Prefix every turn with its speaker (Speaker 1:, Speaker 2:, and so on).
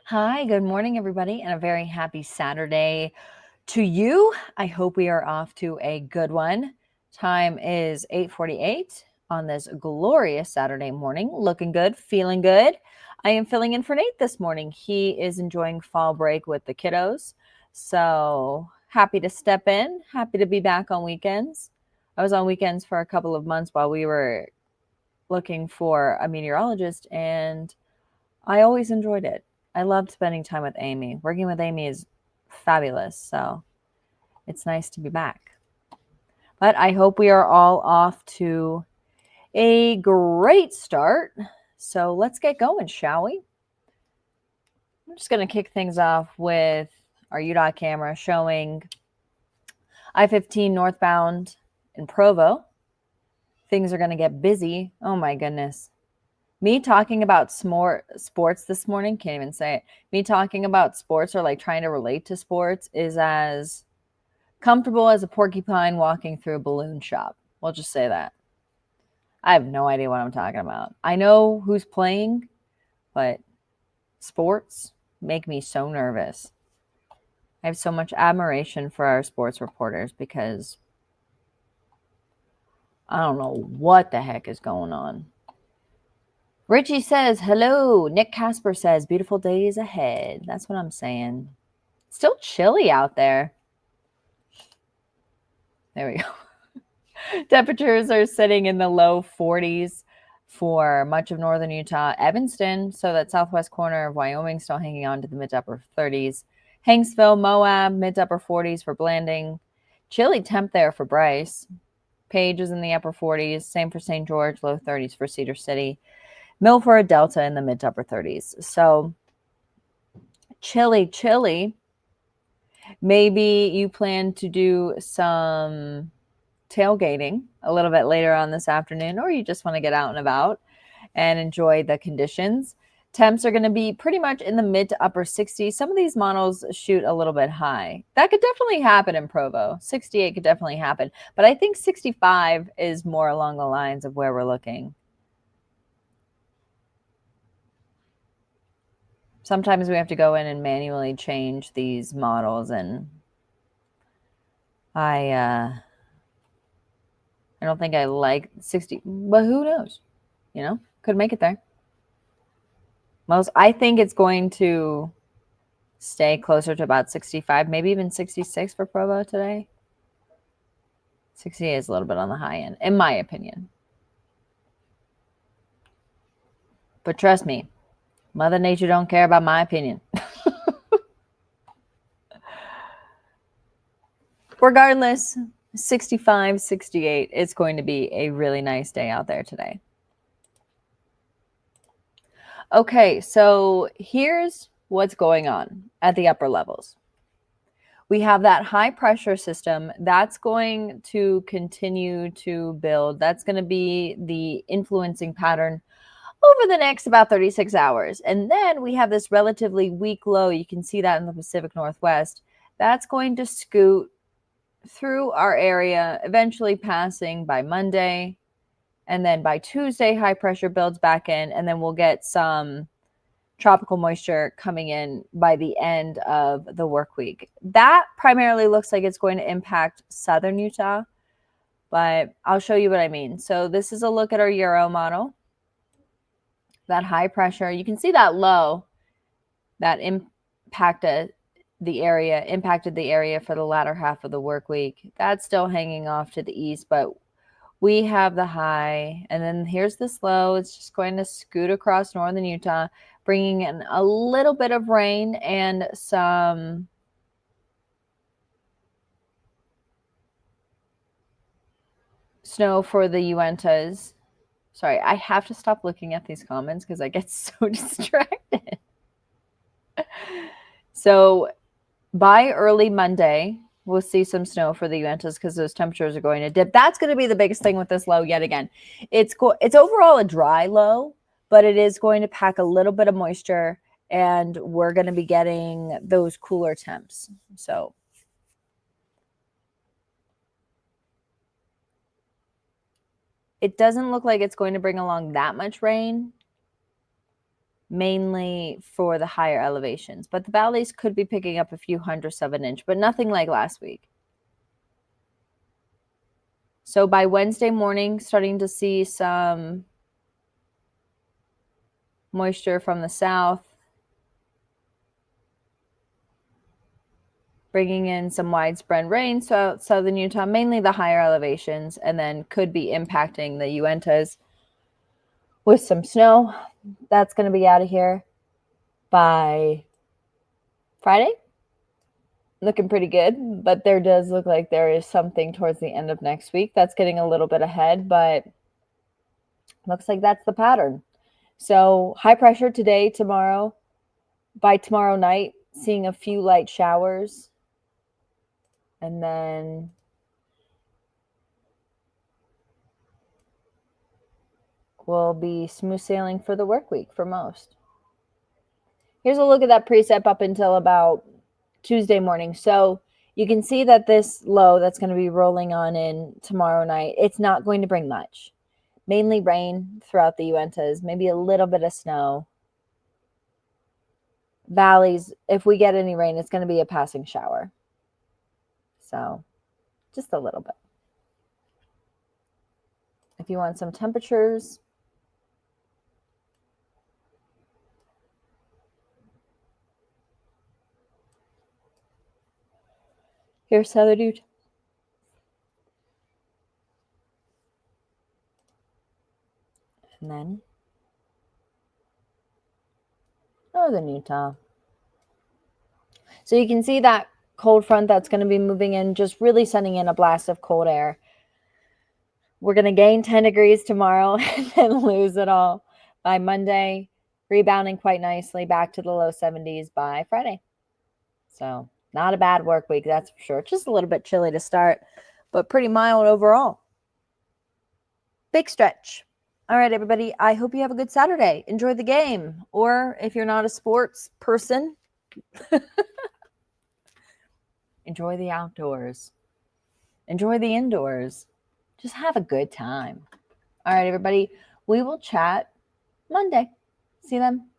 Speaker 1: Hi, good morning, everybody, and a very happy Saturday to you. I hope we are off to a good one. Time is 8:48 on this glorious Saturday morning. Looking good, feeling good. I am filling in for Nate this morning. He is enjoying fall break with the kiddos. So happy to step in, happy to be back on weekends. I was on weekends for a couple of months while we were looking for a meteorologist, and I always enjoyed it. I loved spending time with Amy. Working with Amy is fabulous. So it's nice to be back. But I hope we are all off to a great start. So let's get going, shall we? I'm just going to kick things off with our UDOT camera showing I-15 northbound in Provo. Things are going to get busy. Oh my goodness. Me talking about sports this morning, can't even say it. Me talking about sports or like trying to relate to sports is as comfortable as a porcupine walking through a balloon shop. We'll just say that. I have no idea what I'm talking about. I know who's playing, but sports make me so nervous. I have so much admiration for our sports reporters because I don't know what the heck is going on. Richie says, hello. Nick Casper says, beautiful days ahead. That's what I'm saying. Still chilly out there. There we go. Temperatures are sitting in the low 40s for much of northern Utah. Evanston, so that southwest corner of Wyoming, still hanging on to the mid to upper 30s. Hanksville, Moab, mid to upper 40s for Blanding. Chilly temp there for Bryce. Page is in the upper 40s. Same for St. George, low 30s for Cedar City. Milford, Delta in the mid to upper 30s. So chilly. Maybe you plan to do some tailgating a little bit later on this afternoon, or you just want to get out and about and enjoy the conditions. Temps are going to be pretty much in the mid to upper 60s. Some of these models shoot a little bit high. That could definitely happen in Provo. 68 could definitely happen. But I think 65 is more along the lines of where we're looking. Sometimes we have to go in and manually change these models, and I don't think I like 60, but who knows? You know, could make it there. I think it's going to stay closer to about 65, maybe even 66 for Provo today. 68 is a little bit on the high end, in my opinion. But trust me, Mother Nature don't care about my opinion. Regardless, 65, 68, it's going to be a really nice day out there today. Okay, so here's what's going on at the upper levels. We have that high pressure system that's going to continue to build. That's going to be the influencing pattern over the next about 36 hours. And then we have this relatively weak low. You can see that in the Pacific Northwest. That's going to scoot through our area, eventually passing by Monday. And then by Tuesday, high pressure builds back in, and then we'll get some tropical moisture coming in by the end of the work week. That primarily looks like it's going to impact southern Utah, but I'll show you what I mean. So this is a look at our Euro model. That high pressure, you can see that low that impacted the area for the latter half of the work week. That's still hanging off to the east, but we have the high, and then here's this low. It's just going to scoot across northern Utah, bringing in a little bit of rain and some snow for the Uintas. Sorry, I have to stop looking at these comments because I get so distracted. So by early Monday, we'll see some snow for the Uintas because those temperatures are going to dip. That's going to be the biggest thing with this low yet again. It's overall a dry low, but it is going to pack a little bit of moisture, and we're going to be getting those cooler temps. So it doesn't look like it's going to bring along that much rain, mainly for the higher elevations. But the valleys could be picking up a few hundredths of an inch, but nothing like last week. So by Wednesday morning, starting to see some moisture from the south, bringing in some widespread rain. So southern Utah, mainly the higher elevations, and then could be impacting the Uintas with some snow. That's going to be out of here by Friday. Looking pretty good, but there does look like there is something towards the end of next week that's getting a little bit ahead, but looks like that's the pattern. So high pressure today, tomorrow. By tomorrow night, seeing a few light showers. And then we'll be smooth sailing for the work week for most. Here's a look at that precip up until about Tuesday morning. So you can see that this low that's going to be rolling on in tomorrow night, it's not going to bring much. Mainly rain throughout the Uintas, maybe a little bit of snow. Valleys, if we get any rain, it's going to be a passing shower. So just a little bit. If you want some temperatures, here's Southern Utah. And then Northern Utah. So you can see that cold front that's going to be moving in, just really sending in a blast of cold air. We're going to gain 10 degrees tomorrow and then lose it all by Monday, rebounding quite nicely back to the low 70s by Friday. So not a bad work week, that's for sure. Just a little bit chilly to start, but pretty mild overall. Big stretch. All right, everybody. I hope you have a good Saturday. Enjoy the game. Or if you're not a sports person, enjoy the outdoors. Enjoy the indoors. Just have a good time. All right, everybody. We will chat Monday. See you then.